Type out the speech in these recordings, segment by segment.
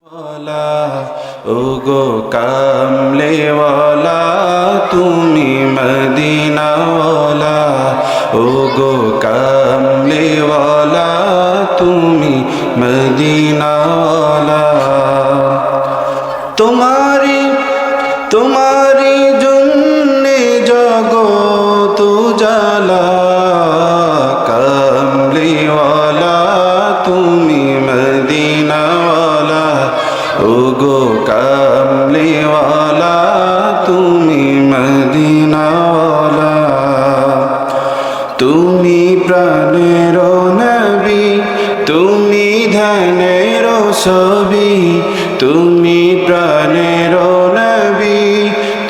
ওগো কামলেওয়ালা তুমি মদিনাওয়ালা, ওগো কামলেওয়ালা তুমি মদিনাওয়ালা। তোমারি জন্যে জগত উজালা, কামলেওয়ালা তুমি মদিনাওয়ালা, ওগো কামলেওয়ালা তুমি মদিনাওয়ালা। তুমি প্রাণের নবী, তুমি ধ্যানের ছবি, তুমি প্রাণের নবী,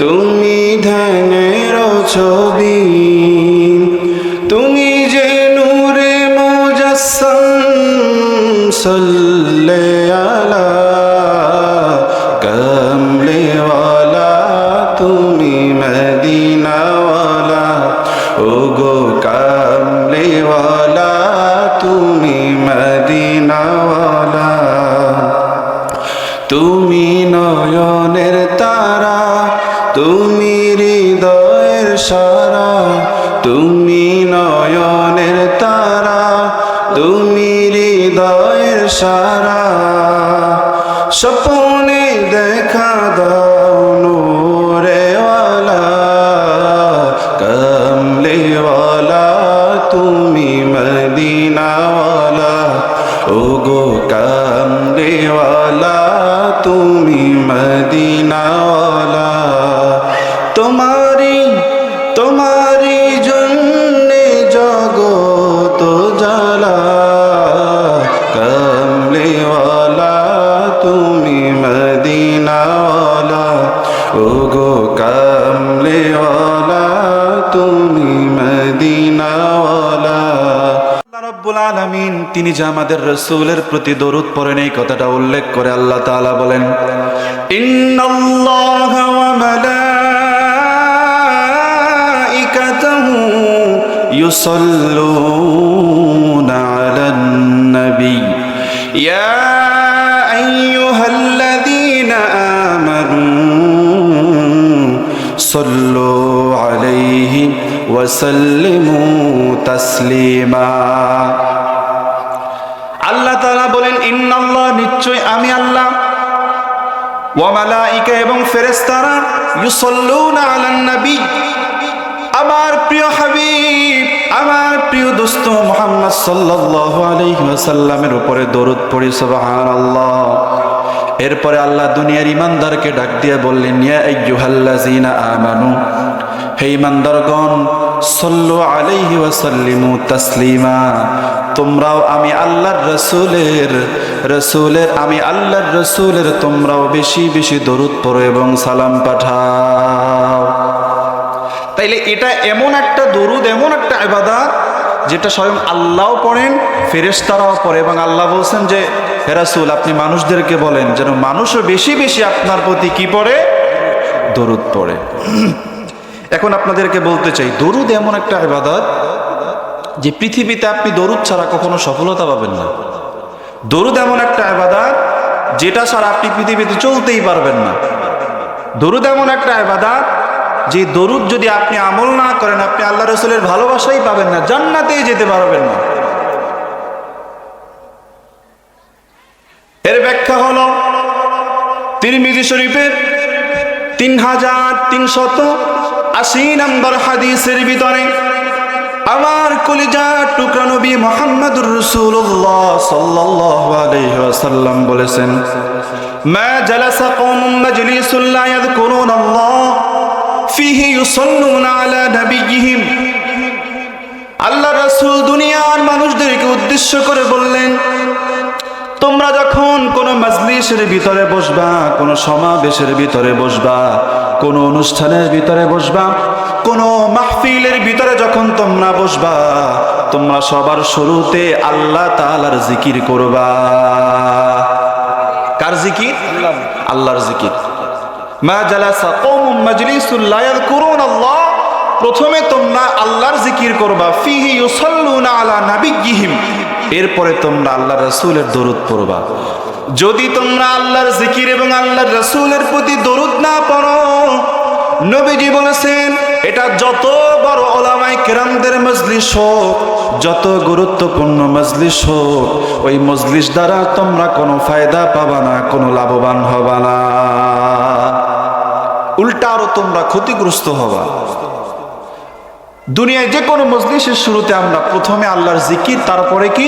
তুমি ধ্যানের ছবি। তুমি যে নূরে মুজাসসাম সাল্লে আলা, কামলেওয়ালা তুমি মদিনাওয়ালা, ওগো কামলেওয়ালা তুমি মদিনাওয়ালা। তুমি নয়নের তারা, তুমি হৃদয়ের সারা, তুমি নয়নের তারা, তুমি হৃদয়ের সারা। স্বপ্নে দেখা দাও নূরেওয়ালা, কামলেওয়ালা তুমি মদিনাওয়ালা, ওগো কামলেওয়ালা তুমি মদিনাওয়ালা। তোমারি জন্যে জগত জালা, কামলেওয়ালা তুমি মদিনাওয়ালা, ওগো কামলেওয়ালা তুমি মদিনাওয়ালা। আল্লাহ রাব্বুল আলামিন তিনি যে আমাদের রাসূলের প্রতি দরুদ পড়েন এই কথাটা উল্লেখ করে আল্লাহ তাআলা বলেন, ইন্নাল্লাহা ওয়া মালাইকাতাহু ইউসাল্লুনা আলান নবী ইয়া আইয়ুহাল্লাযীনা আমানু সাল্লু আলাইহি ওয়া সাল্লিমু তাসলিমা। আল্লাহ তাআলা বলেন, ইন্নাল্লাহ নিশ্চয় আমি আল্লাহ, ওয়া মালাইকা এবং ফেরেশতারা, ইউসাল্লুনা আলান নবী আমার প্রিয় হাবিব, আমার প্রিয় দোস্ত মুহাম্মদ সাল্লাল্লাহু আলাইহি ওয়াসাল্লামের উপরে দরুদ পড়ি সুবহানাল্লাহ। এরপরে আল্লাহ দুনিয়ার ইমানদারকে ডাক দিয়ে বললেন, ইয়া আইয়ুহাল্লাযীনা আমানু, হে ইমানদারগণ, সাল্লু আলাইহি ওয়া সাল্লিমু তাসলিমা, তোমরাও আমি আল্লাহর রাসূলের তোমরাও বেশি বেশি দরুদ পড়ো এবং সালাম পাঠাও। তাইলে এটা এমন একটা দরুদ, এমন একটা ইবাদত যেটা স্বয়ং আল্লাহও পড়েন, ফেরেশতারাও পড়ে, এবং আল্লাহ বলছেন যে হে রাসূল আপনি মানুষদেরকে বলেন যেন মানুষও বেশি বেশি আপনার প্রতি কি পড়ে, দরুদ পড়ে। এখন আপনাদেরকে বলতে চাই, দরুদ এমন একটা ইবাদত যে পৃথিবীতে আপনি দরুদ ছাড়া কখনো সফলতা পাবেন না। দরুদ এমন একটা ইবাদত যেটা ছাড়া আপনি পৃথিবীতে চলতেই পারবেন না। দরুদ এমন একটা ইবাদত যে দরুদ যদি আপনি আমল না করেন আপনি আল্লাহ রাসূলের ভালোবাসাই পাবেন না, জান্নাতেই যেতে পারবেন না। এর ব্যাখ্যা হলো তিরমিজি শরীফের 3380 নম্বর হাদিসের ভিতরে আমার কলিজার টুকরা নবী মুহাম্মদুর রাসূলুল্লাহ সাল্লাল্লাহু আলাইহি ওয়াসাল্লাম বলেছেন, মা জালাসা কওমুম মাজলিসুন লা ইয়াযকুরুনাল্লাহ ফিহি ইউসাল্লুনা আলা নাবিয়্যিহিম। আল্লাহ রাসূল দুনিয়ার মানুষদেরকে উদ্দেশ্য করে বললেন, তোমরা যখন কোনো মাজলিসের ভিতরে বসবা, কোনো সমাবেশের ভিতরে বসবা, কোনো অনুষ্ঠানের ভিতরে বসবা, কোনো মাহফিলের ভিতরে যখন তোমরা বসবা, তোমরা সবার শুরুতে আল্লাহ তাআলার জিকির করবা। কার জিকির? আল্লাহর জিকির। মা জালাসা কওমুম মাজলিসুন লা ইয়াযকুরুনাল্লাহ, প্রথমে তোমরা আল্লাহর জিকির করবা, ফিহি ইউসাল্লুনা আলা নাবিয়্যিহিম, এরপরে তোমরা আল্লাহর রাসূলের দরুদ পড়বা। যদি তোমরা আল্লাহর জিকির এবং আল্লাহর রাসূলের প্রতি দরুদ না পড়ো, নবীজি বলেছেন এটা যত বড় উলামায়ে কেরামদের মজলিস হোক, যত গুরুত্বপূর্ণ মজলিস হোক, ওই মজলিস দ্বারা তোমরা কোনো ফায়দা পাবা না, কোনো লাভবান হবা না, উল্টা আরো তোমরা ক্ষতিগ্রস্ত হবা। দুনিয়ায় যে কোনো মজলিসের শুরুতে আমরা প্রথমে আল্লাহর জিকির, তারপরে কি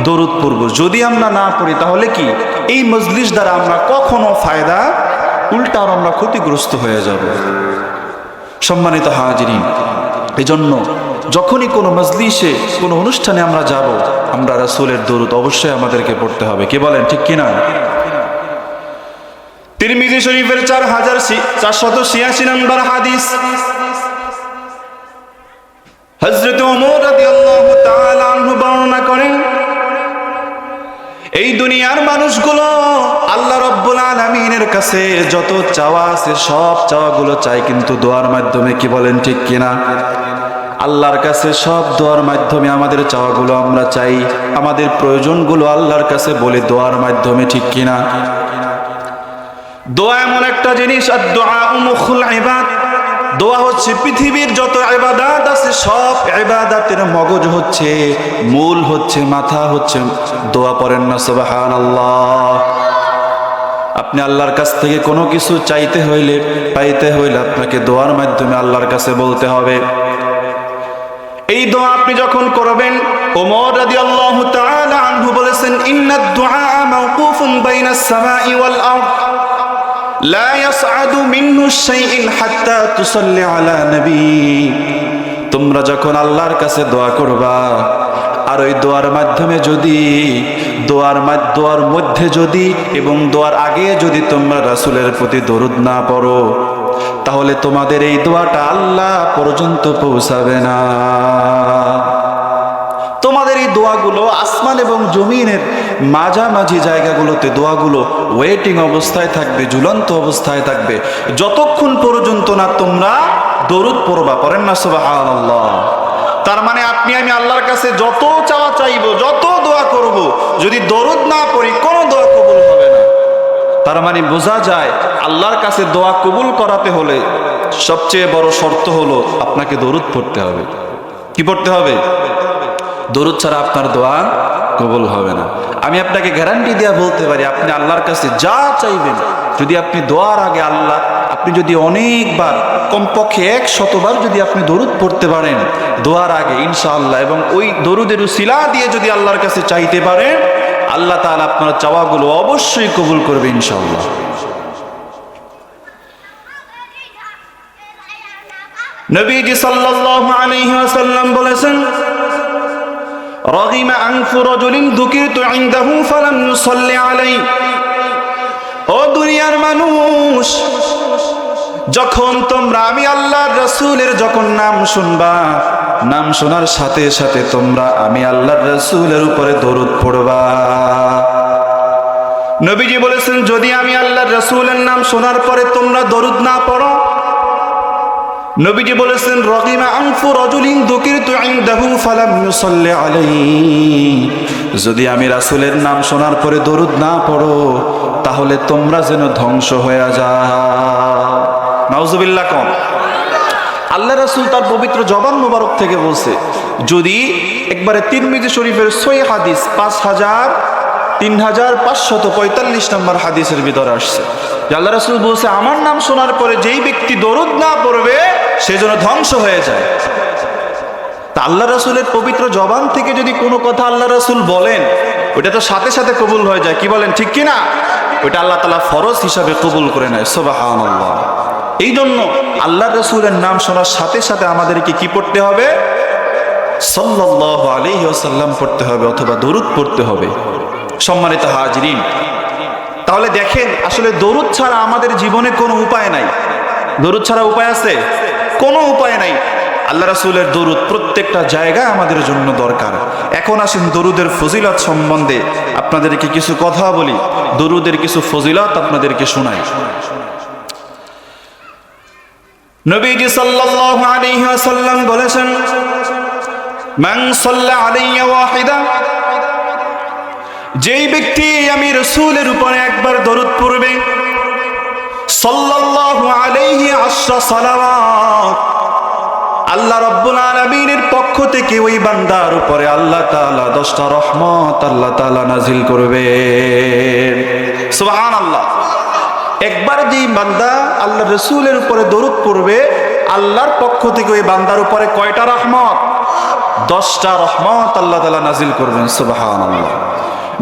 দরুদ পড়ব। যদি আমরা না পড়ি তাহলে কি এই মজলিস দ্বারা আমরা কখনো ফায়দা, উল্টা আর আমরা ক্ষতিগ্রস্ত হয়ে যাব। সম্মানিত হাজিরিন, এজন্য যখনই কোনো মজলিসে কোনো অনুষ্ঠানে আমরা যাব, আমরা রাসূলের দরুদ অবশ্যই আমাদেরকে পড়তে হবে। কি বলেন, ঠিক কিনা? তিরমিজি শরীফের 4486 নম্বর হাদিস, হযরত ওমর রাদিয়াল্লাহু তাআলা আনহু বর্ণনা করেন, এই দুনিয়ার মানুষগুলো আল্লাহ রাব্বুল আলামিনের কাছে যত চাওয়া আছে সব চাওয়াগুলো চাই কিন্তু দোয়ার মাধ্যমে। কি বলেন, ঠিক কিনা? আল্লাহর কাছে সব দোয়ার মাধ্যমে আমাদের চাওয়াগুলো আমরা চাই, আমাদের প্রয়োজনগুলো আল্লাহর কাছে বলে দোয়ার মাধ্যমে, ঠিক কিনা? দোয়া এমন একটা জিনিস, আদ-দুআ মুখুল ইবাদ। দোয়া হচ্ছে পৃথিবীর যত ইবাদত আছে সব ইবাদতের মগজ হচ্ছে, মূল হচ্ছে, মাথা হচ্ছে দোয়া। পড়েন না সুবহানাল্লাহ। আপনি আল্লাহর কাছ থেকে কোনো কিছু চাইতে হইলে, পাইতে হইলে আপনাকে দোয়ার মাধ্যমে আল্লাহর কাছে বলতে হবে। এই দোয়া আপনি যখন করবেন, ওমর রাদিয়াল্লাহু তাআলা আনহু বলেছেন, ইন্নাদ দুআ মাওকুফুন বাইনাস সামাই ওয়াল আরদ লা ইয়াসআদু মিনহু শাইউন হাত্তা তুসাল্লি আলা নবী। তোমরা যখন আল্লাহর কাছে দোয়া করবা, আর ওই দোয়ার মাধ্যমে যদি দোয়ার মধ্যে যদি এবং দোয়ার আগে যদি তোমরা রাসূলের প্রতি দরুদ না পড়ো, তাহলে তোমাদের এই দোয়াটা আল্লাহ পর্যন্ত পৌঁছাবে না। তোমাদের এই দোয়াগুলো আসমান এবং জমিনের মাঝামাঝি জায়গাগুলোতে দোয়াগুলো ওয়েটিং অবস্থায় থাকবে, ঝুলন্ত অবস্থায় থাকবে, যতক্ষণ পর্যন্ত না তোমরা দরুদ পড়বা। পড়েন না সুবহানাল্লাহ। তার মানে আপনি আমি আল্লাহর কাছে যত চাওয়া চাইবো, যত দোয়া করব, যদি দরুদ না পড়ি কোনো দোয়া কবুল হবে না। তার মানে বোঝা যায় আল্লাহর কাছে দোয়া কবুল করাতে হলে সবচেয়ে বড় শর্ত হলো আপনাকে দরুদ পড়তে হবে। কি পড়তে হবে? দরুদ ছাড়া আপনার দোয়া কবুল হবে না। আমি আপনাকে গ্যারান্টি দিয়ে বলতে পারি, আপনি আল্লাহর কাছে যা চাইবেন, যদি আপনি দোয়ার আগে আপনি যদি অনেকবার, কমপক্ষে 100 বার যদি আপনি দরুদ পড়তে পারেন দোয়ার আগে, ইনশাআল্লাহ, এবং ওই দরুদের উসিলা দিয়ে যদি আল্লাহর কাছে চাইতে পারেন, আল্লাহ তাআলা আপনার চাওয়াগুলো অবশ্যই কবুল করবে ইনশাআল্লাহ। নবীজি সাল্লাল্লাহু আলাইহি ওয়াসাল্লাম বলেছেন, রাগিমা আনফু রাজুলিন যুকিরতু ইনদাহু ফালাম ইউসাল্লি আলাইহি। ও দুনিয়ার মানুষ, যখন তোমরা আমি আল্লাহর রাসূলের যখন নাম শুনবা, নাম শোনার সাথে সাথে তোমরা আমি আল্লাহর রাসূলের উপরে দরুদ পড়বা। নবীজি বলেছেন, যদি আমি আল্লাহর রাসূলের নাম শোনার পরে তোমরা দরুদ না পড়ো, নবীজি বলেছেন, রাগিমা আনফু রাজুলিন যুকিরতু ইনদাহু ফালাম ইউসাল্লি আলাইহি। যদি আমি রাসূলের নাম শোনার পরে দরুদ না পড়ো, তাহলে তোমরা যেন ধ্বংস হয়ে যাও। নাউজুবিল্লাহ। কম আল্লাহ রাসূল তার পবিত্র জবান মুবারক থেকে বলছে, যদি একবারে তিরমিজি শরীফের সহিহ হাদিস 3545 নম্বর হাদিসের ভিতরে আসছে যে আল্লাহ রাসূল বলছে, আমার নাম শোনার পরে যেই ব্যক্তি দরুদ না পড়বে সে যেন ধ্বংস হয়ে যায়। তা আল্লাহ রাসূলের পবিত্র জবান থেকে যদি কোনো কথা আল্লাহ রাসূল বলেন, ওটা তো সাথে সাথে কবুল হয়ে যায়। কি বলেন, ঠিক কিনা? ওটা আল্লাহ তাআলা ফরজ হিসাবে কবুল করে নেয়। সুবহানাল্লাহ। এই জন্য আল্লাহ রাসূলের নাম শোনার সাথে সাথে আমাদেরকে কি পড়তে হবে? সাল্লাল্লাহু আলাইহি ওয়াসাল্লাম পড়তে হবে, অথবা দরুদ পড়তে হবে। সম্মানিত হাজিরিন, তাহলে দেখেন, আসলে দরুদ ছাড়া আমাদের জীবনে কোনো উপায় নাই। দরুদ ছাড়া উপায় আছে? কোনো উপায় নাই। আল্লাহ রাসূলের দরুদ প্রত্যেকটা জায়গায় আমাদের জন্য দরকার। এখন আসেন দরুদের ফজিলত সম্বন্ধে আপনাদেরকে কিছু কথা বলি, দরুদের কিছু ফজিলত আপনাদেরকে শোনাই। নবীজি সাল্লাল্লাহু আলাইহি ওয়াসাল্লাম বলেছেন, মান সাল্লা আলাইয়া ওয়াহিদা যেই ব্যক্তি আমি রাসূলের উপরে একবার দরুদ পড়বে সাল্লাল্লাহু আলাইহি আশরা সালাওয়াত, আল্লাহ রাব্বুল আলামিনের পক্ষ থেকে ওই বান্দার উপরে আল্লাহ তাআলা 10টা রহমত আল্লাহ তাআলা নাজিল করবেন। সুবহানাল্লাহ। একবার যেই বান্দা আল্লাহ রাসূলের উপরে দরুদ পড়বে, আল্লাহর পক্ষ থেকে ওই বান্দার উপরে কয়টা রহমত? 10টা রহমত আল্লাহ তাআলা নাজিল করবেন। সুবহানাল্লাহ।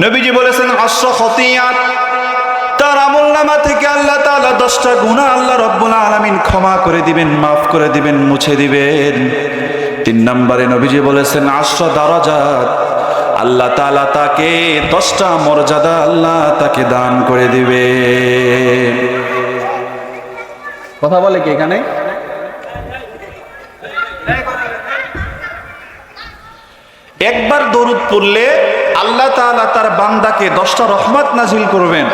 নবীজি বলেছেন আশরা খতিয়াত, তার আমলনামা থেকে আল্লাহ তাআলা 10টা গুনাহ আল্লাহ রাব্বুল আলামিন ক্ষমা করে দিবেন, মাফ করে দিবেন, মুছে দিবেন। 3 নম্বরে নবীজি বলেছেন আশরা দারাজাত, আল্লাহ তাআলা তাকে 10টা মর্যাদা আল্লাহ তাকে দান করে দিবেন। কথা বলে কি এখানে? একবার দরুদ পড়লে আল্লাহ তাআলা তার বান্দাকে 10টা রহমত নাজিল করবেন,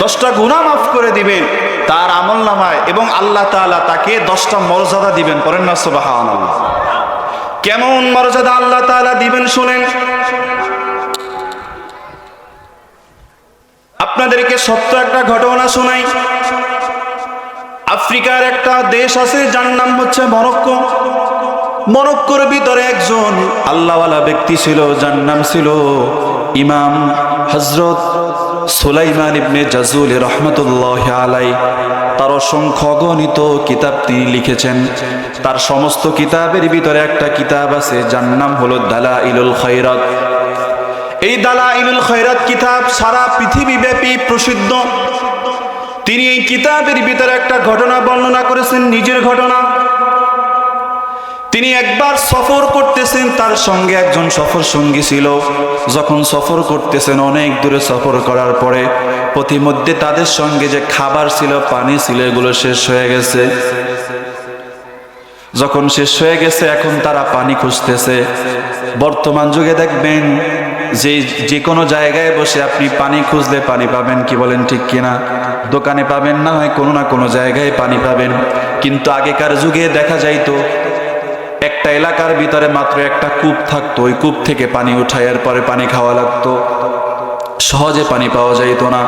10টা গুনাহ মাফ করে দিবেন তার আমলনামায়, এবং আল্লাহ তাআলা তাকে 10টা মর্যাদা দিবেন। পড়েন না সুবহানাল্লাহ। কেমন মর্যাদা আল্লাহ তাআলা দিবেন শুনেন। আপনাদেরকে সত্য একটা ঘটনা শোনাই। আফ্রিকার একটা দেশ আছে যার নাম হচ্ছে মরক্কো। মরক্কোর ভিতরে একজন আল্লাহওয়ালা ব্যক্তি ছিল যার নাম ছিল ইমাম হযরত সুলাইমান ইবনে জাযুল রাহমাতুল্লাহি আলাইহি। তার অসংখ্য অগণিত কিতাব তিনি লিখেছেন। তার সমস্ত কিতাবের ভিতরে একটা কিতাব আছে যার নাম হলো দালাইলুল খায়রাত। এই দালাইলুল খায়রাত কিতাব সারা পৃথিবীব্যাপী প্রসিদ্ধ। তিনি এই কিতাবের ভিতরে একটা ঘটনা বর্ণনা করেছেন, নিজের ঘটনা। তিনি একবার সফর করতেছেন, তার সঙ্গে একজন সফর সঙ্গী ছিল। যখন সফর করতেছেন, অনেক দূরে সফর করার পরে পথিমধ্যে তাদের সঙ্গে যে খাবার ছিল, পানি ছিল, এগুলো শেষ হয়ে গেছে। যখন শেষ হয়ে গেছে, এখন তারা পানি খুঁজতেছে। বর্তমান যুগে দেখবেন যে কোনো জায়গায় বসে আপনি পানি খুঁজলে পানি পাবেন, কি বলেন ঠিক কিনা? দোকানে পাবেন, না হয় কোনো না কোনো জায়গায় পানি পাবেন। কিন্তু আগেকার যুগে দেখা যাইতো একটা এলাকার ভিতরে মাত্র একটা কূপ থাকতো, ওই কূপ থেকে পানি উঠাইয়ার পরে পানি খাওয়া লাগতো, সহজে পানি পাওয়া যাইতো না।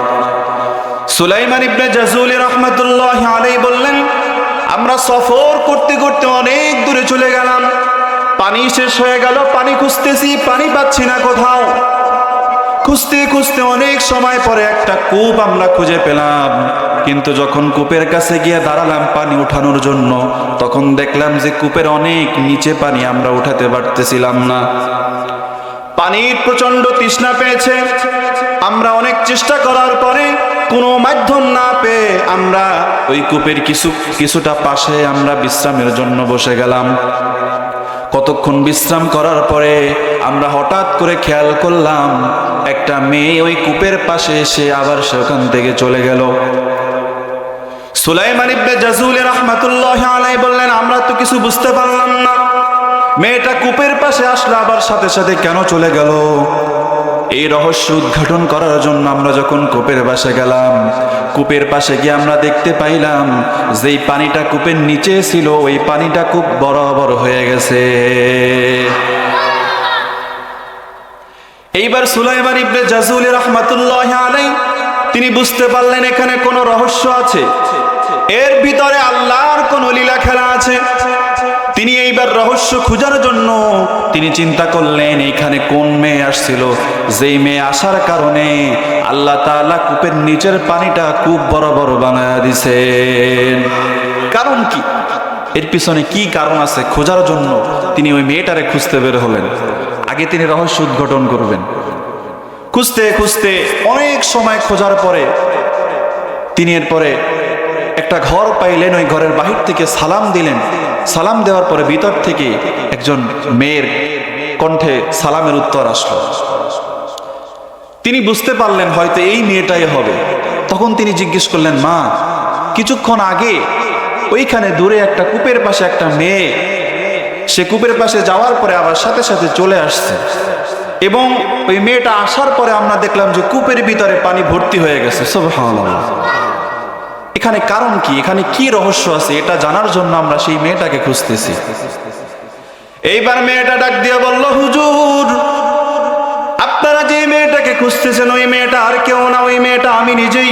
সুলাইমান ইবনে জাযুল রাহমাতুল্লাহি আলাইহি বললেন, আমরা সফর করতে করতে অনেক দূরে চলে গেলাম, পানি শেষ হয়ে গেল, পানি খুঁজতেছি, পানি পাচ্ছি না কোথাও। খুঁজতে খুঁজতে অনেক সময় পরে একটা কূপ আমরা খুঁজে পেলাম। কিন্তু যখন কূপের কাছে গিয়ে দাঁড়ালাম পানি উঠানোর জন্য, তখন দেখলাম যে কূপের অনেক নিচে পানি আমরা উঠাতে পারতেছিলাম না। পানির প্রচন্ড তৃষ্ণা পেয়েছে। আমরা অনেক চেষ্টা করার পরে কোনো মাধ্যম না পেয়ে আমরা ওই কূপের কিছুটা পাশে আমরা বিশ্রামের জন্য বসে গেলাম। কতক্ষণ বিশ্রাম করার পরে আমরা হঠাৎ করে খেয়াল করলাম একটা মেয়ে ওই কূপের পাশে এসে আবার সেখান থেকে চলে গেল। সুলাইমান ইবনে জাযুল রাহমাতুল্লাহি আলাইহি বললেন, আমরা তো কিছু বুঝতে পারলাম না, মেয়েটা কূপের পাশে আসলো আবার সাথে সাথে কেন চলে গেল? এই রহস্য উদ্ঘাটন করার জন্য আমরা যখন কূপের পাশে গেলাম, কূপের পাশে গিয়ে আমরা দেখতে পাইলাম যেই পানিটা কূপের নিচে ছিল, ওই পানিটা খুব বড় হয়ে গেছে। এইবার সুলাইমান ইবনে জাযুল রাহমাতুল্লাহি আলাইহি তিনি বুঝতে পারলেন এখানে কোনো রহস্য আছে, এর ভিতরে আল্লাহর কোনো লীলা খেলা আছে। তিনি এইবার রহস্য খোঁজার জন্য তিনি চিন্তা করলেন এইখানে কোন মেয়ে আসছিল, যেই মেয়ে আসার কারণে আল্লাহ তাআলা কূপের নিচের পানিটা খুব বড় বানায়া দিছেন। কারণ কি, এর পিছনে কি কারণ আছে খোঁজার জন্য তিনি ওই মেয়েটারে খুঁজতে বের হলেন। আগে তিনি রহস্য উদ্ঘাটন করবেন। খুঁজতে খুঁজতে অনেক সময় খোঁজার পরে তিনি এরপরে একটা ঘর পাইলেন। ওই ঘরের বাহির থেকে সালাম দিলেন। সালাম দেওয়ার পরে ভিতর থেকে একজন মেয়ের কণ্ঠে সালামের উত্তর আসলো। তিনি বুঝতে পারলেন হয়তো এই মেয়েটাই হবে। তখন তিনি জিজ্ঞেস করলেন, মা, কিছুক্ষণ আগে ওইখানে দূরে একটা কূপের পাশে একটা মেয়ে, সে কূপের পাশে যাওয়ার পরে আবার সাথে সাথে চলে আসছে, এবং ওই মেয়েটা আসার পরে আমরা দেখলাম যে কূপের ভিতরে পানি ভর্তি হয়ে গেছে। সুবহানাল্লাহ। এখানে কারণ কি, এখানে কি রহস্য আছে, এটা জানার জন্য আমরা সেই মেয়েটাকে খুঁজতেছি। এইবার মেয়েটা ডাক দিয়ে বলল, হুজুর, আপনার আপনারা যে মেয়েটাকে খুঁজতেছেন ওই মেয়েটা আর কেউ না, ওই মেয়েটা আমি নিজেই।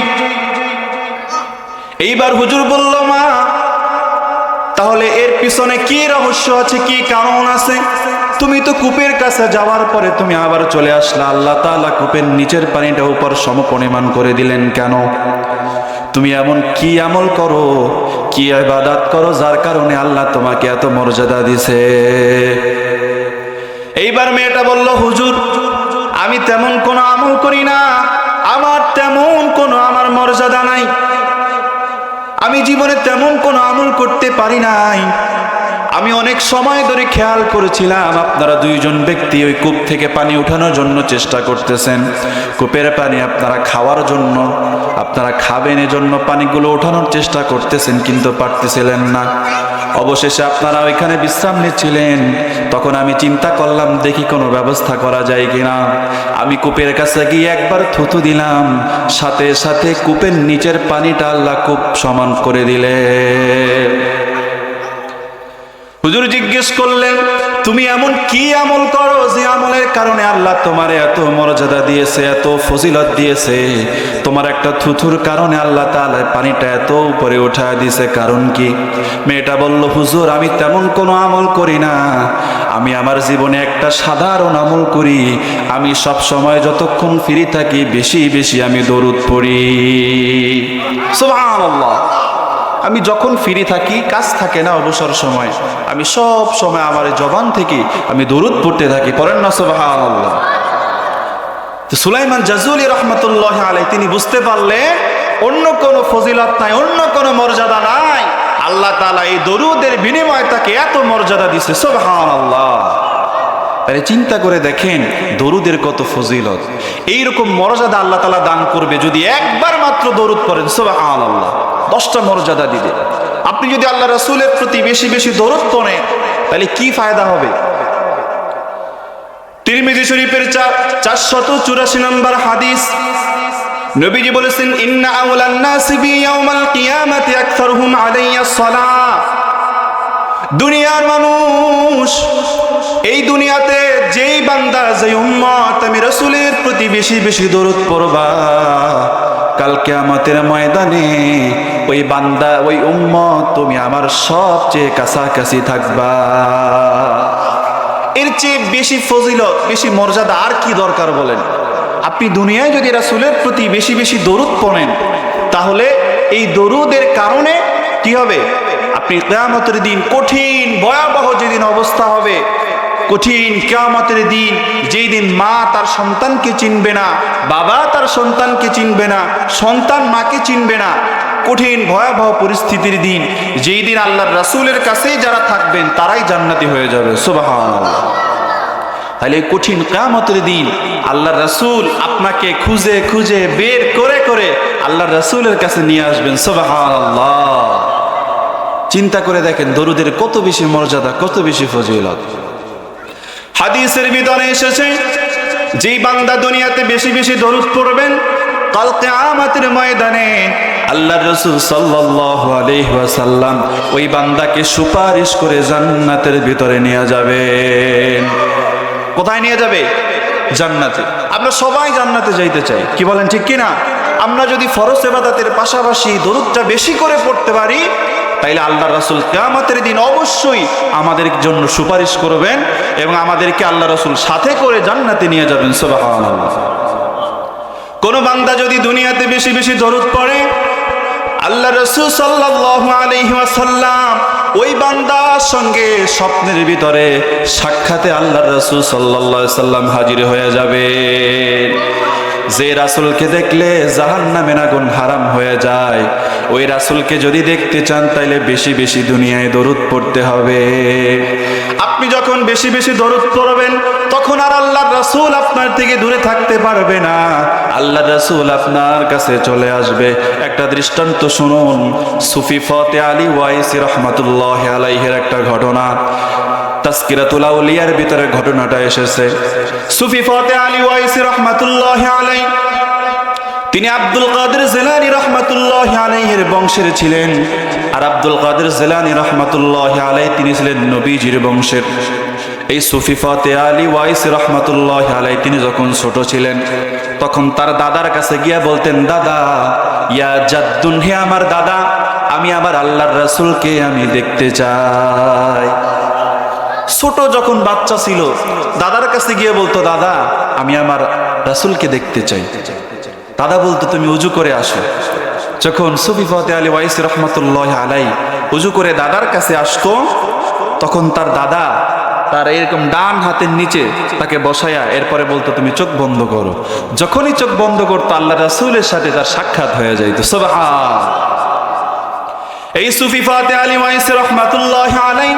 এইবার হুজুর বলল, মা তাহলে এর পিছনে কি রহস্য আছে, কি কারণ আছে? তুমি তো কূপের কাছে যাওয়ার পরে তুমি আবার চলে আসলা, আল্লাহ তাআলা কূপের নিচের পানিটা উপর সমপরিমাণ করে দিলেন কেন? তুমি এমন কি আমল করো, কি ইবাদত করো যার কারণে আল্লাহ তোমাকে এত মর্যাদা দিছে? এইবার মেয়েটা বলল, হুজুর আমি তেমন কোনো আমল করি না, আমার তেমন কোনো আমার মর্যাদা নাই, আমি জীবনে তেমন কোনো আমল করতে পারি নাই। আমি অনেক সময় ধরে খেয়াল করেছিলাম আপনারা দুইজন ব্যক্তি ওই কূপ থেকে পানি উঠানোর জন্য চেষ্টা করতেছেন, কূপের পানি আপনারা খাওয়ার জন্য, আপনারা খাবেন এজন্য পানিগুলো ওঠানোর চেষ্টা করতেছেন, কিন্তু পারতেছিলেন না। অবশেষে আপনারা ওইখানে বিশ্রাম নিচ্ছিলেন, তখন আমি চিন্তা করলাম দেখি কোনো ব্যবস্থা করা যায় কিনা। আমি কূপের কাছে গিয়ে একবার থুতু দিলাম, সাথে সাথে কূপের নিচের পানিটা আল্লাহ কূপ সমান করে দিলেন। হুজুর জিজ্ঞেস করলেন, তুমি এমন কি আমল করো যে আমলের কারণে আল্লাহ তোমার এত মর্যাদা দিয়েছে, এত ফজিলত দিয়েছে? তোমার একটা থুথুর কারণে আল্লাহ তাআলা পানিটা এত উপরে উঠা দিয়েছে, কারণ কি? মেয়েটা বলল, হুজুর আমি তেমন কোনো আমল করি না, আমি আমার জীবনে একটা সাধারণ আমল করি, আমি সব সময় যতক্ষণ ফ্রি থাকি বেশি বেশি আমি দরুদ পড়ি। সুবহানাল্লাহ। আমি যখন ফ্রি থাকি, কাজ থাকে না, অবসর সময়, আমি সব সময় আমার জবান থেকে আমি দরুদ পড়তে থাকি। পড়েন না সুবহানাল্লাহ। তো সুলাইমান জাজুলি রহমাতুল্লাহ আলাইহি তিনি বুঝতে পারলেন অন্য কোনো ফজিলত নাই, অন্য কোনো মর্যাদা নাই, আল্লাহ তাআলা এই দরুদের বিনিময়ে তাকে এত মর্যাদা দিয়েছে। সুবহানাল্লাহ। তাহলে চিন্তা করে দেখেন দরুদের কত ফজিলত। এইরকম মর্যাদা আল্লাহ তাআলা দান করবে যদি একবার মাত্র দরুদ পড়েন। সুবহানাল্লাহ। 10টা মর্যাদা দিবে। আপনি যদি আল্লাহ রাসূলের প্রতি বেশি বেশি দরুদ পড়েন তাহলে কি ফায়দা হবে? তিরমিজি শরীফের 484 নম্বর হাদিস, নবীজি বলেছেন, ইন্না আওলান নাসি বি ইয়াউমাল কিয়ামাতি আকসারুহুম আলাইহিস সালাহ। দুনিয়ার মানুষ, এই দুনিয়াতে যেই বান্দা, যেই উম্মত আমি রাসূলের প্রতি বেশি বেশি দরুদ পড়বা, কাল কিয়ামতের ময়দানে ওই বান্দা, ওই উম্মত তুমি আমার সবচেয়ে কাছাকাছি থাকবা। এর চেয়ে বেশি ফজিলত, বেশি মর্যাদা আর কি দরকার বলেন? আপনি দুনিয়ায় যদি রাসূলের প্রতি বেশি বেশি দরুদ পড়েন তাহলে এই দরুদের কারণে কি হবে? আপনি কিয়ামতের দিন, কঠিন ভয়াবহ যেদিন অবস্থা হবে, কঠিন কিয়ামতের দিন, যেই দিন মা তার সন্তানকে চিনবে না, বাবা তার সন্তানকে চিনবে না, সন্তান মাকে চিনবে না, কঠিন ভয়াবহ পরিস্থিতির দিন, যেই দিন আল্লাহর রাসূলের কাছেই যারা থাকবেন তারাই জান্নাতি হয়ে যাবে। সুবহানাল্লাহ। তাহলে কঠিন কিয়ামতের দিন আল্লাহর রাসূল আপনাকে খুঁজে খুঁজে বের করে করে আল্লাহর রাসূলের কাছে নিয়ে আসবেন। সুবহানাল্লাহ। চিন্তা করে দেখেন দরুদের কত বেশি মর্যাদা, কত বেশি ফজিলত। হাদিসের ভিতরে এসেছে, যেই বান্দা দুনিয়াতে বেশি বেশি দরুদ পড়বেন, কাল কিয়ামতের ময়দানে আল্লাহর রাসূল সাল্লাল্লাহু আলাইহি ওয়াসাল্লাম ওই বান্দাকে সুপারিশ করে জান্নাতের ভিতরে নিয়ে যাবেন। কোথায় নিয়ে যাবে? জান্নাতে। আমরা সবাই জান্নাতে যাইতে চাই, কি বলেন ঠিক কিনা? আমরা যদি ফরজ ইবাদতের পাশাপাশি দরুদটা বেশি করে পড়তে পারি তাইলে আল্লাহর রাসূল কিয়ামতের দিন অবশ্যই আমাদের জন্য সুপারিশ করবেন এবং আমাদেরকে আল্লাহর রাসূল সাথে করে জান্নাতে নিয়ে যাবেন। সুবহানাল্লাহ। কোন বান্দা যদি দুনিয়াতে বেশি বেশি দরুদ পড়ে, আল্লাহর রাসূল সাল্লাল্লাহু আলাইহি ওয়াসাল্লাম ওই বান্দার সঙ্গে স্বপ্নের ভিতরে সাক্ষাতে আল্লাহর রাসূল সাল্লাল্লাহু আলাইহি ওয়াসাল্লাম হাজির হয়ে যাবে। যে রাসূলকে দেখলে জাহান্নামের আগুন হারাম হয়ে যায়, ওই রাসূলকে যদি দেখতে চান তাইলে বেশি বেশি দুনিয়ায় দরুদ পড়তে হবে। আপনি যখন বেশি বেশি দরুদ পড়বেন তখন আর আল্লাহর রাসূল আপনার থেকে দূরে থাকতে পারবে না, আল্লাহর রাসূল আপনার কাছে চলে আসবে। একটা দৃষ্টান্ত শুনুন, সুফি ফতে আলী ওয়াইসি রহমাতুল্লাহ আলাইহির একটা ঘটনা, তাজকিরাতুল আউলিয়ার ভিতরে ঘটনাটা এসেছে। সুফি ফতে আলী ওয়াইসি রহমাতুল্লাহ আলাইহি তিনি আব্দুল কাদের জিলানী রহমাতুল্লাহ আলাইহির বংশের ছিলেন, আর আব্দুল কাদের জিলানী রহমাতুল্লাহ আলাইহি তিনি ছিলেন নবীজির বংশের। এই সুফি ফাতে আলী ওয়াইস রহমাতুল্লাহ আলাইহি তিনি যখন ছোট ছিলেন তখন তার দাদার কাছে গিয়া বলতেন, দাদা, ইয়া জাদ্দুন, হে আমার দাদা, আমি আমার আল্লাহর রাসূলকে আমি দেখতে চাই। ছোট যখন বাচ্চা ছিল দাদার কাছে গিয়ে বলতো, দাদা, আমি আমার রাসূলকে দেখতে চাই। দাদা বলতো, তুমি উজু করে আসো। যখন সুফি ফাতে আলী ওয়াইস রহমাতুল্লাহ আলাইহি উজু করে দাদার কাছে আসতো, তখন তার দাদা তার এরকম ডান হাতের নিচে তাকে বসায়া এরপরে বলতো, তুমি চোখ বন্ধ করো। যখনই চোখ বন্ধ করতো আল্লাহ রাসূলের সাথে তার সাক্ষাৎ হয়ে যাইতো। সুবহান। এই সুফি ফাতে আলী ওয়াইস রহমাতুল্লাহ আলাইহি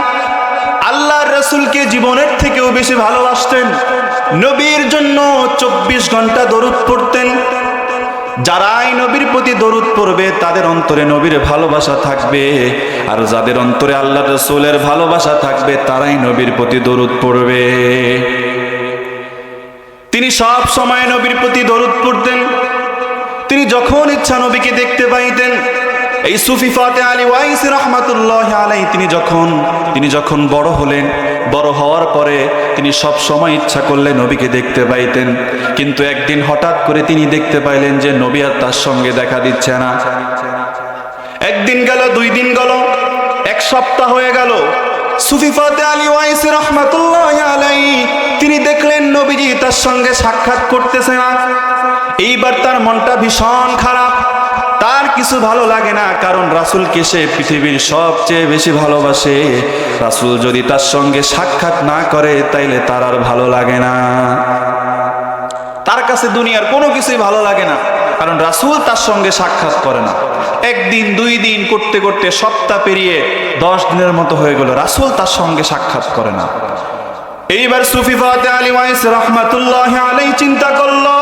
আল্লাহর রাসূলকে জীবনের থেকেও বেশি ভালোবাসতেন। নবীর জন্য 24 ঘন্টা দরুদ পড়তেন। যারাই নবীর প্রতি দরুদ পড়বে তাদের অন্তরে নবীর ভালোবাসা থাকবে, আর যাদের অন্তরে আল্লাহ রাসূলের ভালোবাসা থাকবে তারাই নবীর প্রতি দরুদ পড়বে। তিনি সব সময় নবীর প্রতি দরুদ পড়তেন। তিনি যখন ইচ্ছা নবীকে দেখতে পাইতেন। এই সুফি ফাতে আলী ওয়াইস রহমাতুল্লাহ আলাইহি তিনি যখন বড় হলেন, বড় হওয়ার পরে তিনি সব সময় ইচ্ছা করলে নবীকে দেখতে পাইতেন। কিন্তু একদিন হঠাৎ করে তিনি দেখতে পাইলেন যে নবী আর তার সঙ্গে দেখা দিচ্ছে না। একদিন গেল, 2 দিন গেল, 1 সপ্তাহ হয়ে গেল। সুফি ফাতে আলী ওয়াইস রহমাতুল্লাহ আলাইহি তিনি দেখলেন নবীজি তার সঙ্গে সাক্ষাৎ করতেছে না। এইবার তার মনটা ভীষণ খারাপ, তার কিছু ভালো লাগে না, কারণ রাসূলকে সে পৃথিবীর সবচেয়ে বেশি ভালোবাসে। রাসূল যদি তার সঙ্গে সাক্ষাৎ না করে তাইলে তার আর ভালো লাগে না। তার কাছে দুনিয়ার কোনো কিছুই ভালো লাগে না, কারণ রাসূল তার সঙ্গে সাক্ষাৎ করে না। 1 দিন 2 দিন করতে করতে সপ্তাহ পেরিয়ে 10 দিনের মতো হয়ে গেল, রাসূল তার সঙ্গে সাক্ষাৎ করে না। এইবার সুফি ফাতে আলী ওয়াইস রহমাতুল্লাহ আলাইহি চিন্তা করলো,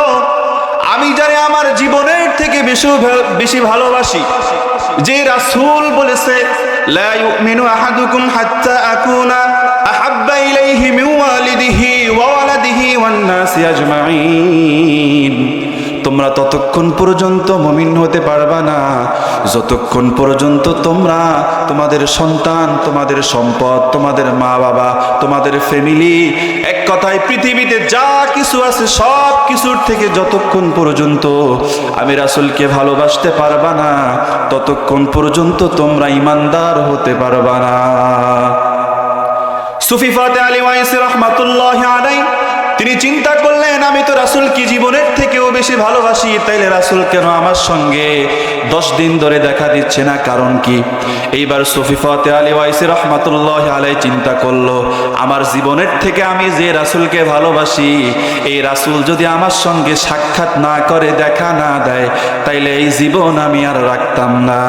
আমি যারে আমার জীবনের থেকে বেশি ভালোবাসি, যে রাসূল বলেছে, লা ইউমিনু আহাদুকুম হাত্তা আকুনা আহাব্বা ইলাইহি মিন ওয়ালিদিহি ওয়া ওয়ালাদিহি ওয়ান নাসি আজমাইন, তোমরা ততক্ষণ পর্যন্ত মুমিন হতে পারবা না যতক্ষণ পর্যন্ত তোমরা তোমাদের সন্তান, তোমাদের সম্পদ, তোমাদের মা বাবা, তোমাদের ফ্যামিলি, এক কথায় পৃথিবীতে যা কিছু আছে সব কিছুর থেকে যতক্ষণ পর্যন্ত আমি রাসূলকে ভালোবাসতে পারবা না ততক্ষণ পর্যন্ত তোমরা ঈমানদার হতে পারবা না। সুফি ফাতে আলী ওয়াইস রাহমাতুল্লাহি আলাইহি তিনি চিন্তা করলেন, আমি তো রাসূলকে জীবনের থেকেও বেশি ভালোবাসি, তাইলে রাসূল কেন আমার সঙ্গে 10 দিন ধরে দেখা দিচ্ছে না, কারণ কি? এইবার সুফি ফাতে আলী ওয়াইস রাহমাতুল্লাহি আলাইহি চিন্তা করলো, আমার জীবনের থেকে আমি যে রাসূলকে ভালোবাসি, এই রাসূল যদি আমার সঙ্গে সাক্ষাৎ না করে, দেখা না দেয়, তাইলে এই জীবন আমি আর রাখতাম না।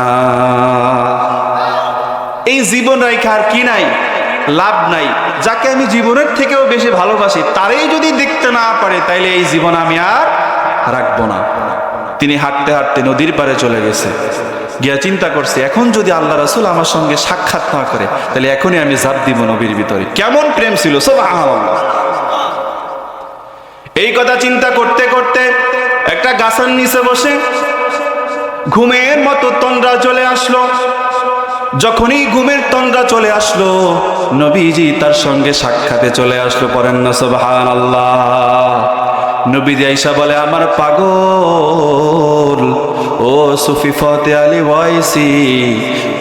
এই জীবন রাখা আর কি নাই, লাভ নাই। যাকে আমি জীবনের থেকেও বেশি ভালোবাসি তারই যদি দেখতে না পারে, তাইলে এই জীবন আমি আর রাখবো না। তিনি হাঁটতে হাঁটতে নদীর পাড়ে চলে গেছে, গিয়া চিন্তা করছে, এখন যদি আল্লাহ রাসূল আমার সঙ্গে সাক্ষাৎ না করে তাহলে এখনই আমি ঝাঁপ দিব নবীর ভিতরে। কেমন প্রেম ছিল, সুবহানাল্লাহ। এই কথা চিন্তা করতে করতে একটা গাছের নিচে বসে ঘুমের মতো তন্দ্রা চলে আসলো। যখনই ঘুমের তন্দ্রা চলে আসলো, নবীজি তার সঙ্গে সাক্ষাতে চলে আসলো। পড়েন না সুবহানাল্লাহ। নবীজি আয়েশা বলে, আমার পাগল ও সুফি ফাতে আলী ওয়াইসি,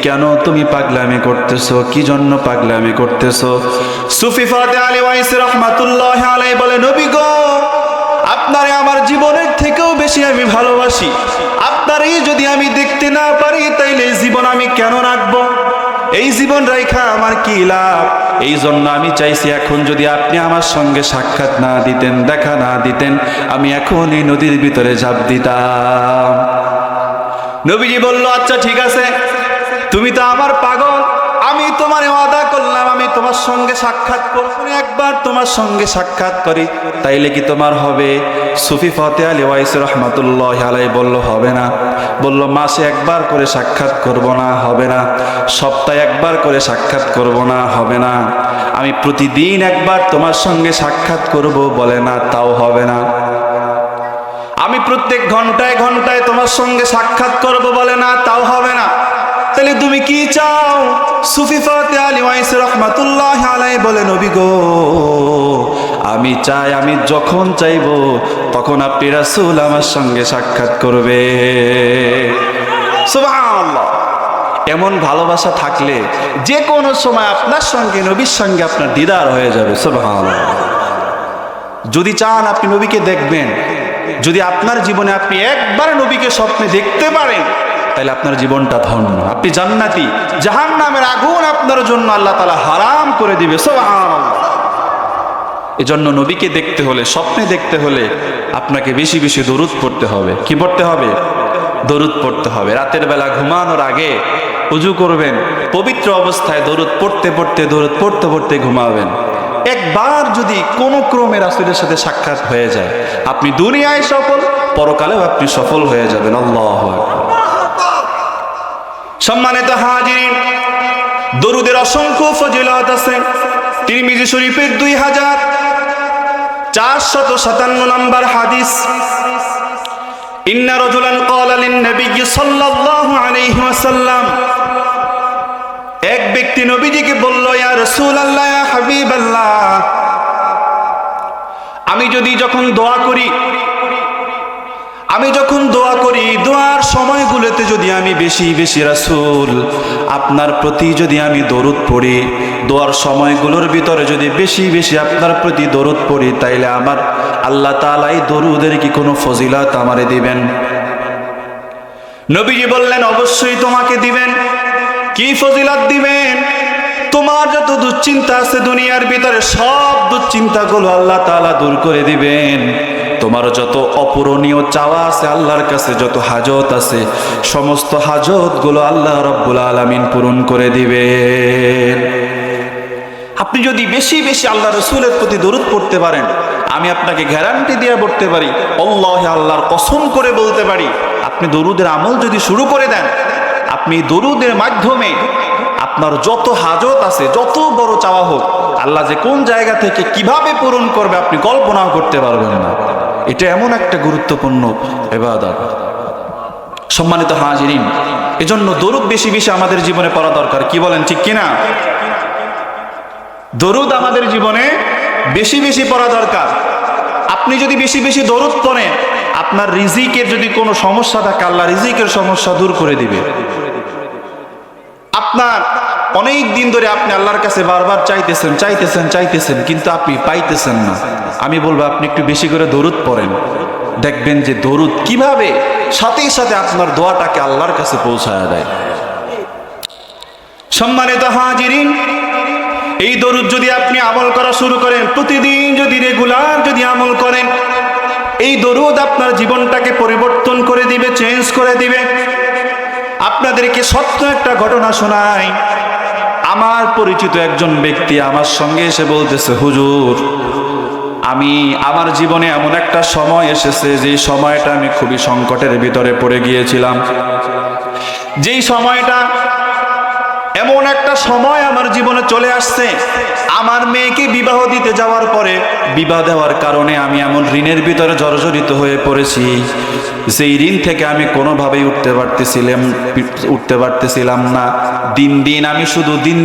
কেন তুমি পাগলামি করতেছো? কি জন্য পাগলামি করতেছো? সুফি ফাতে আলী ওয়াইস রাহমাতুল্লাহি আলাইহি বলে, নবী গো, আপনারে আমার জীবনের থেকেও বেশি আমি ভালোবাসি। আপনারই যদি আমি দেখতে না পারি তাইলে এই জীবন আমি কেন রাখবো? এই জীবন রাখা আমার কি লাভ? এই জন্য আমি চাইছি, এখন যদি আপনি আমার সঙ্গে সাক্ষাৎ না দিতেন, দেখা না দিতেন, আমি এখন এই নদীর ভিতরে ঝাঁপ দিতাম। নবীজি বলল, আচ্ছা ঠিক আছে, তুমি তো আমার পাগল, আমি তোমার ওয়াদা করলাম আমি তোমার সঙ্গে সাক্ষাৎ করব, একবার তোমার সঙ্গে সাক্ষাৎ করি, তাইলে কি তোমার হবে? সুফি ফাতে আলী ওয়াইস রাহমাতুল্লাহি আলাইহি বলল, হবে না। বলল, মাসে একবার করে সাক্ষাৎ করব না, হবে না। সপ্তাহে একবার করে সাক্ষাৎ করব না, হবে না। আমি প্রতিদিন একবার তোমার সঙ্গে সাক্ষাৎ করব, বলে না, তাও হবে না। আমি প্রত্যেক ঘন্টায় ঘন্টায় তোমার সঙ্গে সাক্ষাৎ করব, বলে না, তাও হবে না। তাহলে তুমি কি চাও? সুফি ফাতে আলী ওয়াইস রাহমাতুল্লাহ আলাইহি বলে, নবী গো, আমি চাই আমি যখন চাইবো তখন আপনি রাসূল আমার সঙ্গে সাক্ষাৎ করবে। সুবহানাল্লাহ। এমন ভালোবাসা থাকলে যে কোনো সময় আপনার সঙ্গে নবীর সঙ্গে আপনার দিদার হয়ে যাবে। সুবহানাল্লাহ। যদি চান আপনি নবীকে দেখবেন, যদি আপনার জীবনে আপনি একবার নবীকে স্বপ্নে দেখতে পারেন, তাহলে আপনার জীবনটা ধন্য, আপনি জান্নাতি। জাহান্নামের আগুন আপনার জন্য আল্লাহ তাআলা হারাম করে দিবে। সুবহানাল্লাহ। এজন্য নবীকে দেখতে হলে, স্বপ্নে দেখতে হলে আপনাকে বেশি বেশি দরুদ পড়তে হবে। কি পড়তে হবে? দরুদ পড়তে হবে। রাতের বেলা ঘুমানোর আগে ওযু করবেন, পবিত্র অবস্থায় দরুদ পড়তে পড়তে ঘুমাবেন। একবার যদি কোনো ক্রমে রাসূলের সাথে সাক্ষাৎ হয়ে যায়, আপনি দুনিয়ায় সফল, পরকালেও আপনি সফল হয়ে যাবেন। আল্লাহু আকবার। সম্মানিত হাজিরিন, দরুদের অসংখ্য ফজিলত আছে। তিরমিজি শরীফের 2457 নম্বর হাদিস, ইন্না রাজুলান ক্বালা লিন-নবী সাল্লাল্লাহু আলাইহি ওয়াসাল্লাম, এক ব্যক্তি নবীজিকে বলল, ইয়া রাসূলুল্লাহ, ইয়া হাবিবাল্লাহ, আমি যখন দোয়া করি দোয়ার সময়গুলোতে যদি আমি বেশি বেশি রাসূল আপনার প্রতি যদি আমি দরুদ পড়ি, দোয়ার সময়গুলোর ভিতরে যদি বেশি বেশি আপনার প্রতি দরুদ পড়ি, তাইলে আমার আল্লাহ তাআলা এই দরুদের কি কোনো ফজিলত আমারে দিবেন? নবীজি বললেন, অবশ্যই তোমাকে দিবেন। কি ফজিলত দিবেন? তোমার যত দুশ্চিন্তা আছে দুনিয়ার ভিতরে, সব দুশ্চিন্তাগুলো আল্লাহ তাআলা দূর করে দিবেন। তোমার যত অপূরণীয় চাওয়া আছে আল্লাহর কাছে, যত হাজত আছে, সমস্ত হাজতগুলো আল্লাহ রাব্বুল আলামিন পূরণ করে দিবেন। আপনি যদি বেশি বেশি আল্লাহ রাসূলের প্রতি দরুদ পড়তে পারেন, আমি আপনাকে গ্যারান্টি দিয়ে বলতে পারি, আল্লাহর কসম করে বলতে পারি, আপনি দরুদের আমল যদি শুরু করে দেন, আপনি দরুদের মাধ্যমে আপনার যত হাজত আছে, যত বড় চাওয়া হোক, আল্লাহ যে কোন জায়গা থেকে কিভাবে পূরণ করবে আপনি কল্পনাও করতে পারবেন না। এটা এমন একটা গুরুত্বপূর্ণ ইবাদত। সম্মানিত হাজিরিন, এজন্য দরুদ বেশি বেশি আমাদের জীবনে পড়া দরকার। কি বলেন, ঠিক কিনা? দরুদ আমাদের জীবনে বেশি বেশি পড়া দরকার। আপনি যদি বেশি বেশি দরুদ পড়েন, আপনার রিজিকের যদি কোনো সমস্যা থাকে, আল্লাহ রিজিকের সমস্যা দূর করে দিবে। আপনার অনেক দিন ধরে আপনি আল্লাহর কাছে বারবার চাইতেছেন, কিন্তু আপনি পাইতেছেন না, আমি বলবো আপনি একটু বেশি করে দরুদ পড়েন। দেখবেন যে দরুদ কিভাবে সাথে সাথে আপনার দোয়াটাকে আল্লাহর কাছে পৌঁছায় দেয়। সম্মানিত হাজিরিন, এই দরুদ যদি আপনি আমল করা শুরু করেন, প্রতিদিন যদি রেগুলার যদি আমল করেন, এই দরুদ আপনার জীবনটাকে পরিবর্তন করে দিবে, চেঞ্জ করে দিবে। আপনাদেরকে সত্য একটা ঘটনা শোনাই। আমার পরিচিত একজন ব্যক্তি আমার সঙ্গে এসে বলতেছে, হুজুর, আমার জীবনে এমন একটা সময় এসেছে, যে সময়টা আমি খুবই সংকটের ভিতরে পড়ে গিয়েছিলাম। যেই সময়টা, এমন একটা সময় আমার জীবনে চলে আসছে, আমার মেয়েকে বিবাহ দিতে যাওয়ার পরে, বিবাহ দেওয়ার কারণে আমি এমন ঋণের ভিতরে জর্জরিত হয়ে পড়েছি, যেই ঋণ থেকে আমি কোনোভাবেই উঠতে পারতেছিলাম না। দিন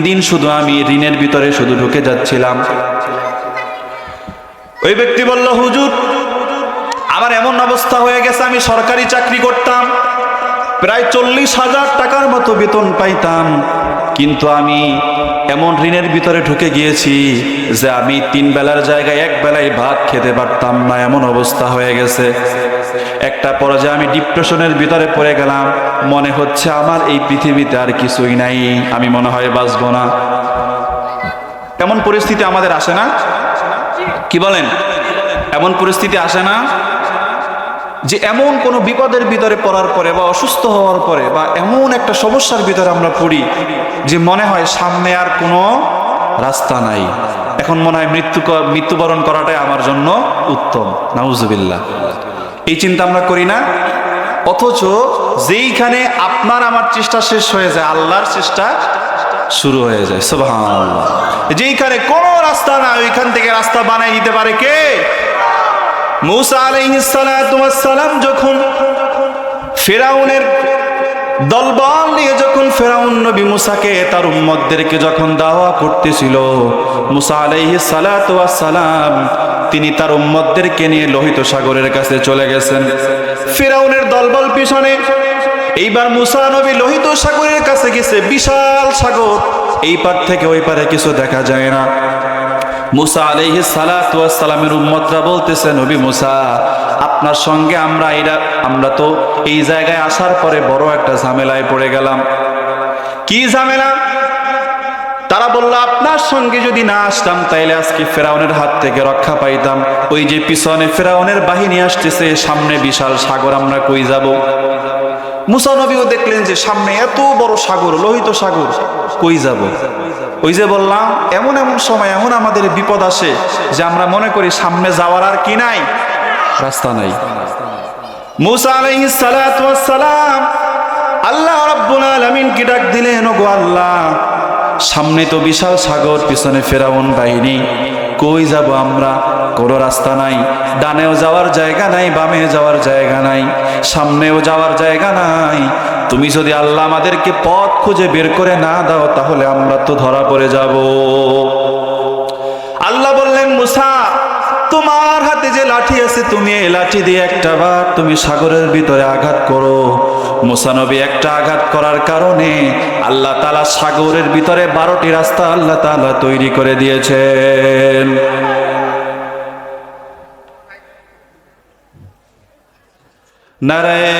দিন শুধু আমি ঋণের ভিতরে শুধু ঢুকে যাচ্ছিলাম। ওই ব্যক্তি বলল, হুজুর, আমার এমন অবস্থা হয়ে গেছে, আমি সরকারি চাকরি করতাম, প্রায় 40,000 টাকার মতো বেতন পাইতাম, কিন্তু আমি এমন ঋণের ভিতরে ঢুকে গিয়েছি যে আমি 3 বেলার জায়গায় 1 বেলায় ভাত খেতে পারতাম না, এমন অবস্থা হয়ে গেছে। একটা পর্যায়ে আমি ডিপ্রেশনের ভিতরে পড়ে গেলাম, মনে হচ্ছে আমার এই পৃথিবীতে আর কিছুই নাই, আমি মনে হয় বাঁচবো না। এমন পরিস্থিতি আমাদের আসে না? কি বলেন? এমন পরিস্থিতি আসে না যে এমন কোনো বিপদের ভিতরে পড়ার পরে, বা অসুস্থ হওয়ার পরে, বা এমন একটা সমস্যার ভিতরে আমরা পড়ি যে মনে হয় সামনে আর কোনো রাস্তা নাই, এখন মনে হয় মৃত্যুবরণ করাটাই আমার জন্য উত্তম। নাউজুবিল্লাহ। এই চিন্তা আমরা করি না? অথচ যেইখানে আপনার আমার চেষ্টা শেষ হয়ে যায়, আল্লাহর চেষ্টা শুরু হয়ে যায়। সুবহানাল্লাহ। যেইখানে কোনো রাস্তা না, ওইখান থেকে রাস্তা বানাই দিতে পারে কে? মুসা আলাইহিস সালাতু ওয়াস সালাম যখন ফিরাউনের দলবল নিয়ে যখন ফেরাউন নবী মুসাকে তার উম্মতদেরকে যখন দাওয়া করতেছিল, মুসা আলাইহিস সালাতু ওয়াস সালাম তিনি তার উম্মতদেরকে নিয়ে লোহিত সাগরের কাছে চলে গেছেন। ফেরাউনের দলবল পিছনে। এইবার মুসা নবী লোহিত সাগরের কাছে গেছে, বিশাল সাগর, এই পার থেকে ওই পারে কিছু দেখা যায় না। মুসা আলাইহিস সালাতু ওয়াস সালামের উম্মতরা বলতেছে, নবী মুসা আপনার সঙ্গে আমরা তো এই জায়গায় আসার পরে বড় একটা ঝামেলায় পড়ে গেলাম। কি ঝামেলা? তারা বলল, আপনার সঙ্গে যদি না আসতাম তাইলে আজকে ফেরাউনের হাত থেকে রক্ষা পাইতাম। ওই যে পিছনে ফেরাউনের বাহিনী আসতেছে, সামনে বিশাল সাগর, আমরা কই যাব? মুসা নবীও দেখলেন যে সামনে এত বড় সাগর, লোহিত সাগর, কই যাব? ওই যে বললাম, এমন এমন সময় এমন আমাদের বিপদ আসে যে আমরা মনে করি সামনে যাওয়ার আর কি নাই, রাস্তা নাই। মুসা আলাইহিস সালাতু ওয়াস সালাম আল্লাহ রাব্বুল আলামিন কি ডাক দিলেন, ওগো আল্লাহ, সামনে তো বিশাল সাগর, পিছনে ফেরাউন বাহিনী, কই যাব আমরা? কোনো রাস্তা নাই, ডানেও যাওয়ার জায়গা নাই, বামে যাওয়ার জায়গা নাই, সামনেও যাওয়ার জায়গা নাই। তুমি যদি আল্লাহ আমাদেরকে পথ খুঁজে বের করে না দাও তাহলে আমরা তো ধরা পড়ে যাব। আল্লাহ বললেন, মুসা তোমার হাতে যে লাঠি আছে তুমি এই লাঠি দিয়ে একটা বার তুমি সাগরের ভিতরে আঘাত করো। মুসা নবী একটা আঘাত করার কারণে আল্লাহ তাআলা সাগরের ভিতরে 12টি রাস্তা আল্লাহ তাআলা তৈরি করে দিয়েছেন। নারায়ে